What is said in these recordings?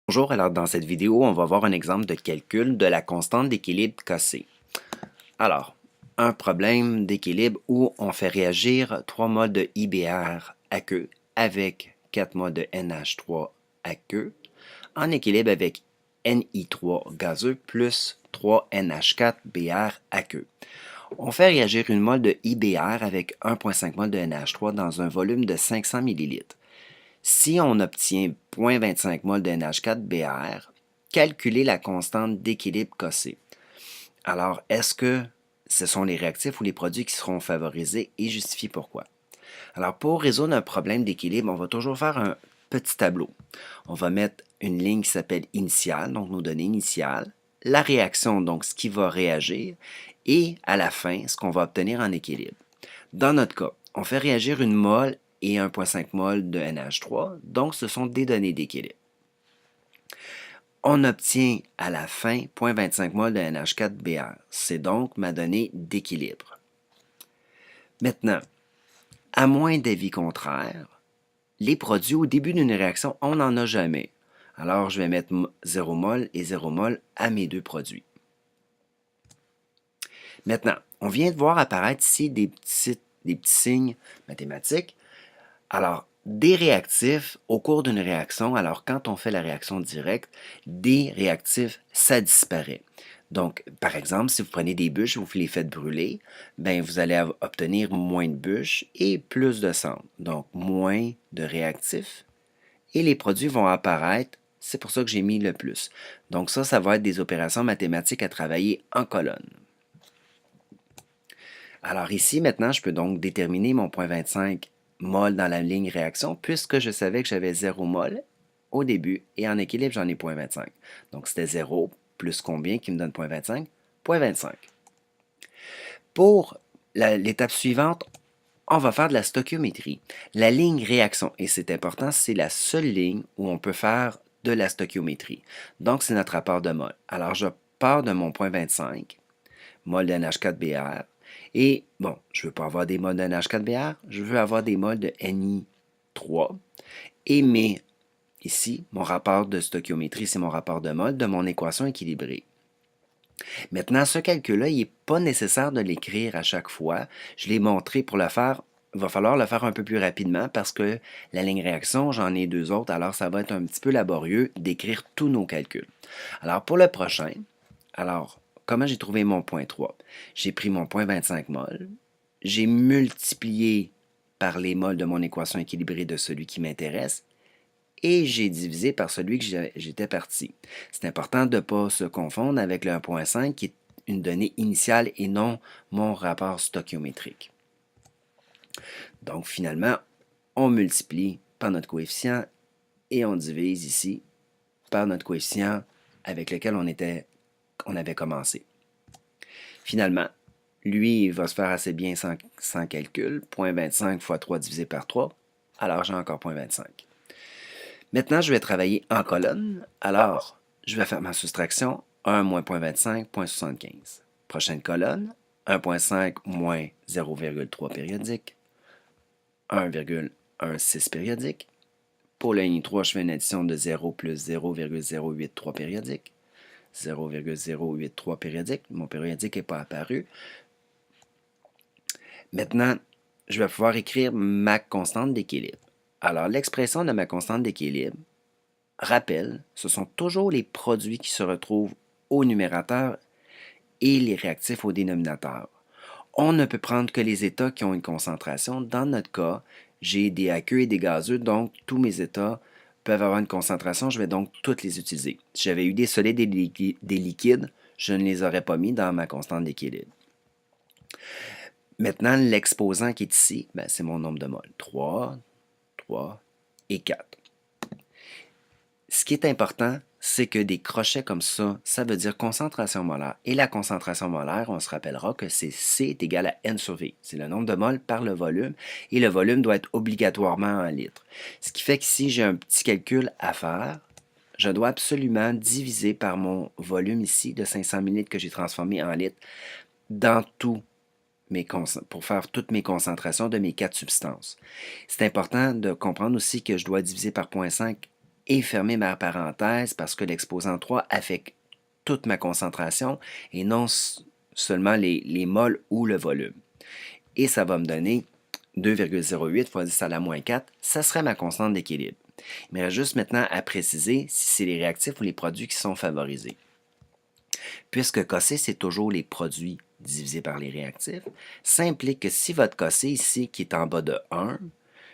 Bonjour, alors dans cette vidéo, on va voir un exemple de calcul de la constante d'équilibre Kc. Alors, un problème d'équilibre où on fait réagir 3 moles de IBr aqueux avec 4 moles de NH3 aqueux en équilibre avec Ni3 gazeux plus 3 NH4 Br aqueux. On fait réagir une mole de IBr avec 1,5 mol de NH3 dans un volume de 500 ml. Si on obtient 0,25 mol de NH4Br, calculez la constante d'équilibre Kc. Alors, est-ce que ce sont les réactifs ou les produits qui seront favorisés et justifiez pourquoi? Alors, pour résoudre un problème d'équilibre, on va toujours faire un petit tableau. On va mettre une ligne qui s'appelle initiale, donc nos données initiales, la réaction, donc ce qui va réagir, et à la fin, ce qu'on va obtenir en équilibre. Dans notre cas, on fait réagir une mole et 1,5 mol de NH3, donc ce sont des données d'équilibre. On obtient à la fin 0,25 mol de NH4Br. C'est donc ma donnée d'équilibre. Maintenant, à moins d'avis contraire, les produits au début d'une réaction, on n'en a jamais. Alors, je vais mettre 0 mol et 0 mol à mes deux produits. Maintenant, on vient de voir apparaître ici des petits signes mathématiques. Alors, des réactifs au cours d'une réaction, alors quand on fait la réaction directe, des réactifs, ça disparaît. Donc, par exemple, si vous prenez des bûches, vous les faites brûler, ben vous allez obtenir moins de bûches et plus de cendres. Donc, moins de réactifs et les produits vont apparaître. C'est pour ça que j'ai mis le plus. Donc ça va être des opérations mathématiques à travailler en colonne. Alors ici, maintenant, je peux donc déterminer mon 0,25 mol dans la ligne réaction puisque je savais que j'avais 0 mol au début et en équilibre, j'en ai 0,25. Donc c'était 0 plus combien qui me donne 0,25? 0,25. Pour l'étape suivante, on va faire de la stoichiométrie. La ligne réaction, et c'est important, c'est la seule ligne où on peut faire de la stoichiométrie. Donc c'est notre rapport de mol. Alors je pars de mon 0,25 mol de NH4Br. Et bon, je ne veux pas avoir des mols de NH4Br, je veux avoir des mols de Ni3. Et ici, mon rapport de stoichiométrie, c'est mon rapport de mol de mon équation équilibrée. Maintenant, ce calcul-là, il n'est pas nécessaire de l'écrire à chaque fois. Je l'ai montré pour le faire. Il va falloir le faire un peu plus rapidement parce que la ligne réaction, j'en ai deux autres, alors ça va être un petit peu laborieux d'écrire tous nos calculs. Alors pour le prochain, comment j'ai trouvé mon point 3? J'ai pris mon point 25 mol, j'ai multiplié par les mols de mon équation équilibrée de celui qui m'intéresse, et j'ai divisé par celui que j'étais parti. C'est important de ne pas se confondre avec le 1,5 qui est une donnée initiale et non mon rapport stoichiométrique. Donc finalement, on multiplie par notre coefficient et on divise ici par notre coefficient avec lequel on avait commencé. Finalement, lui, il va se faire assez bien sans calcul. 0,25 fois 3 divisé par 3, alors j'ai encore 0,25. Maintenant, je vais travailler en colonne. Alors, je vais faire ma soustraction 1 moins 0,25, 0,75. Prochaine colonne, 1,5 moins 0,3 périodique, 1,16 périodique. Pour le Ni3, je fais une addition de 0 plus 0,083 périodique. 0,083 périodique. Mon périodique n'est pas apparu. Maintenant, je vais pouvoir écrire ma constante d'équilibre. Alors, l'expression de ma constante d'équilibre, rappel, ce sont toujours les produits qui se retrouvent au numérateur et les réactifs au dénominateur. On ne peut prendre que les états qui ont une concentration. Dans notre cas, j'ai des aqueux et des gazeux, donc tous mes états peuvent avoir une concentration. Je vais donc toutes les utiliser. Si j'avais eu des solides et des liquides, je ne les aurais pas mis dans ma constante d'équilibre. Maintenant, l'exposant qui est ici, c'est mon nombre de moles. 3, 3 et 4. Ce qui est important, c'est que des crochets comme ça veut dire concentration molaire. Et la concentration molaire, on se rappellera que c'est C est égal à N sur V. C'est le nombre de moles par le volume. Et le volume doit être obligatoirement en litres. Ce qui fait que si j'ai un petit calcul à faire, je dois absolument diviser par mon volume ici de 500 ml que j'ai transformé en litres dans tout pour faire toutes mes concentrations de mes 4 substances. C'est important de comprendre aussi que je dois diviser par 0,5 et fermer ma parenthèse parce que l'exposant 3 affecte toute ma concentration et non seulement les moles ou le volume. Et ça va me donner 2,08 fois 10 à la moins 4, ça serait ma constante d'équilibre. Il me reste juste maintenant à préciser si c'est les réactifs ou les produits qui sont favorisés. Puisque Kc, c'est toujours les produits divisés par les réactifs, ça implique que si votre Kc ici, qui est en bas de 1,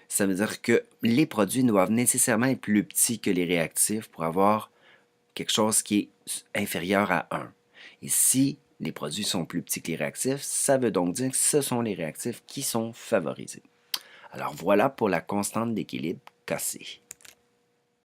ça veut dire que les produits doivent nécessairement être plus petits que les réactifs pour avoir quelque chose qui est inférieur à 1. Et si les produits sont plus petits que les réactifs, ça veut donc dire que ce sont les réactifs qui sont favorisés. Alors voilà pour la constante d'équilibre Kc.